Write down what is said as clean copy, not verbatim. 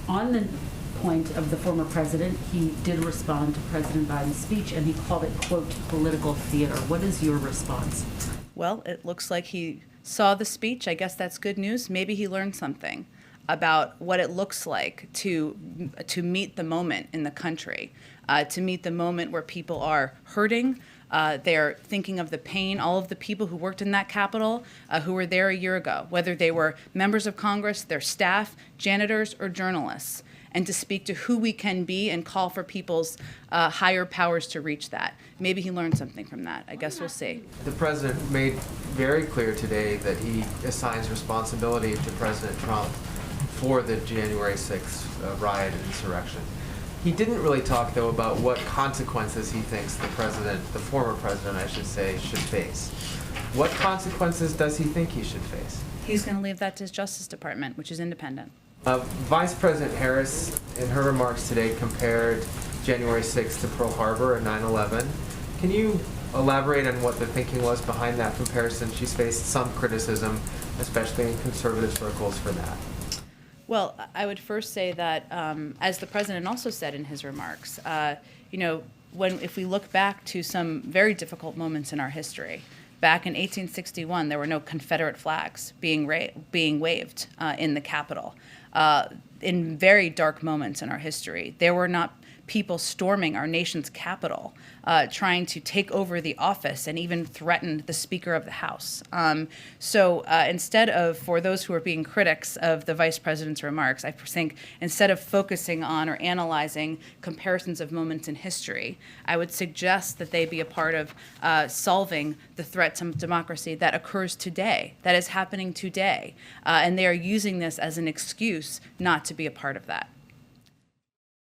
On the point of the former president, he did respond to President Biden's speech, and he called it, quote, political theater. What is your response? Well, it looks like he saw the speech. I guess that's good news. Maybe he learned something about what it looks like to meet the moment in the country, to meet the moment where people are hurting. They're thinking of the pain, all of the people who worked in that Capitol, who were there a year ago, whether they were members of Congress, their staff, janitors, or journalists, and to speak to who we can be and call for people's higher powers to reach that. Maybe he learned something from that. I guess we'll see. The president made very clear today that he assigns responsibility to President Trump for the January 6th riot and insurrection. He didn't really talk, though, about what consequences he thinks the former president, I should say, should face. What consequences does he think he should face? He's going to leave that to his Justice Department, which is independent. Vice President Harris, in her remarks today, compared January 6th to Pearl Harbor and 9/11. Can you elaborate on what the thinking was behind that comparison? She's faced some criticism, especially in conservative circles, for that. Well, I would first say that, as the president also said in his remarks, if we look back to some very difficult moments in our history, back in 1861, there were no Confederate flags being waved in the Capitol. In very dark moments in our history, there were not people storming our nation's capital, trying to take over the office and even threaten the Speaker of the House. So instead of, for those who are being critics of the Vice President's remarks, I think instead of focusing on or analyzing comparisons of moments in history, I would suggest that they be a part of solving the threat to democracy that occurs today, that is happening today. And they are using this as an excuse not to be a part of that.